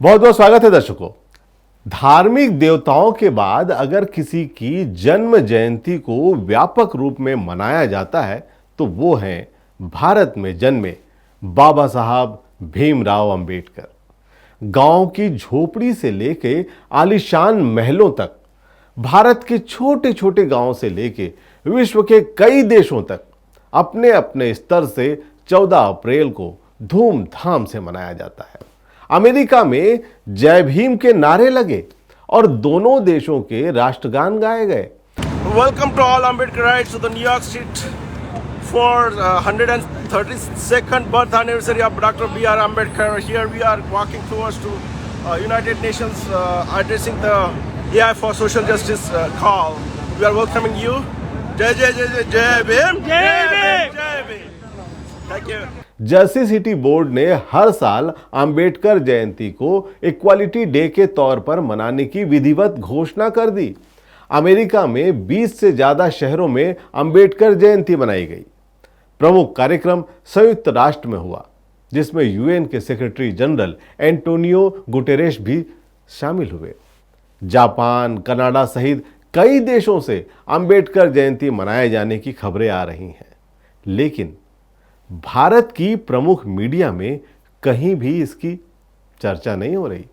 बहुत बहुत स्वागत है दर्शकों। धार्मिक देवताओं के बाद अगर किसी की जन्म जयंती को व्यापक रूप में मनाया जाता है तो वो हैं भारत में जन्मे बाबा साहब भीमराव अंबेडकर। गांव की झोपड़ी से लेके आलीशान महलों तक, भारत के छोटे छोटे गांवों से लेके विश्व के कई देशों तक अपने अपने स्तर से 14 अप्रैल को धूमधाम से मनाया जाता है। अमेरिका में जय भीम के नारे लगे और दोनों देशों के राष्ट्रगान गाए गए। Welcome to all Ambedkarites to the New York Street for 132nd birth anniversary of Dr. B.R. Ambedkar. Here we are walking towards to United Nations addressing the AI for Social Justice call. We are welcoming you. Jai Jai Jai Jai Jai Bhim. Jai Bhim. Jai Bhim. Thank you. Jersey city board ने हर साल अंबेडकर जयंती को equality day के तौर पर मनाने की विधिवत घोषणा कर दी। अमेरिका में 20 से ज्यादा शहरों में अंबेडकर जयंती मनाई गई। प्रमुख कार्यक्रम संयुक्त राष्ट्र में हुआ, जिसमें यूएन के सेक्रेटरी जनरल एंटोनियो गुटेरेश भी शामिल हुए। जापान, कनाडा सहित कई देशों से अंबेडकर जयंती मनाए जाने की खबरें आ रही हैं, लेकिन भारत की प्रमुख मीडिया में कहीं भी इसकी चर्चा नहीं हो रही।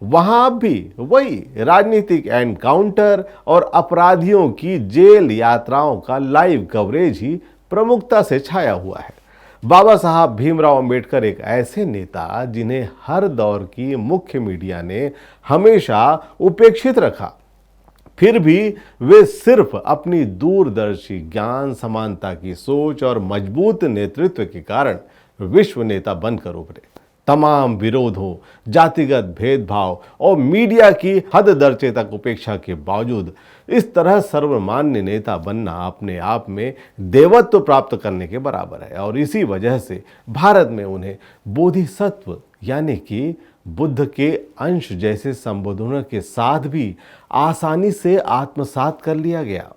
वहां अब भी वही राजनीतिक एनकाउंटर और अपराधियों की जेल यात्राओं का लाइव कवरेज ही प्रमुखता से छाया हुआ है। बाबा साहब भीमराव अंबेडकर एक ऐसे नेता जिन्हें हर दौर की मुख्य मीडिया ने हमेशा उपेक्षित रखा, फिर भी वे सिर्फ अपनी दूरदर्शी ज्ञान, समानता की सोच और मजबूत नेतृत्व के कारण विश्व नेता बनकर उभरे। तमाम विरोधों, जातिगत भेदभाव और मीडिया की हद दर्जे तक उपेक्षा के बावजूद इस तरह सर्वमान्य नेता बनना अपने आप में देवत्व प्राप्त करने के बराबर है और इसी वजह से भारत में उन्हें बोधिसत्व यानी कि बुद्ध के अंश जैसे संबोधनों के साथ भी आसानी से आत्मसात कर लिया गया।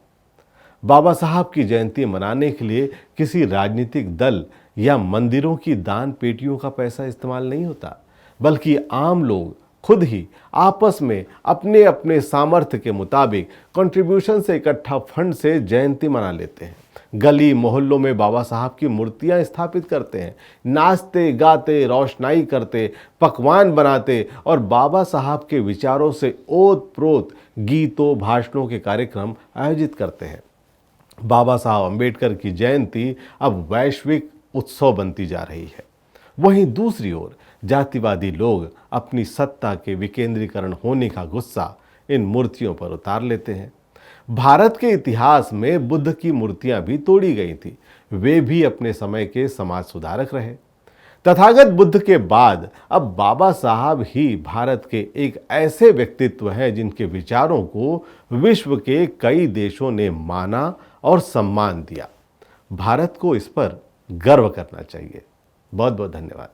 बाबा साहब की जयंती मनाने के लिए किसी राजनीतिक दल या मंदिरों की दान पेटियों का पैसा इस्तेमाल नहीं होता, बल्कि आम लोग खुद ही आपस में अपने अपने सामर्थ्य के मुताबिक कंट्रीब्यूशन से इकट्ठा फंड से जयंती मना लेते हैं। गली मोहल्लों में बाबा साहब की मूर्तियां स्थापित करते हैं, नाचते गाते, रोशनाई करते, पकवान बनाते और बाबा साहब के विचारों से ओत प्रोत गीतों, भाषणों के कार्यक्रम आयोजित करते हैं। बाबा साहब अंबेडकर की जयंती अब वैश्विक उत्सव बनती जा रही है। वहीं दूसरी ओर जातिवादी लोग अपनी सत्ता के विकेंद्रीकरण होने का गुस्सा इन मूर्तियों पर उतार लेते हैं। भारत के इतिहास में बुद्ध की मूर्तियां भी तोड़ी गई थी, वे भी अपने समय के समाज सुधारक रहे। तथागत बुद्ध के बाद अब बाबा साहब ही भारत के एक ऐसे व्यक्तित्व हैं जिनके विचारों को विश्व के कई देशों ने माना और सम्मान दिया। भारत को इस पर गर्व करना चाहिए। बहुत बहुत धन्यवाद।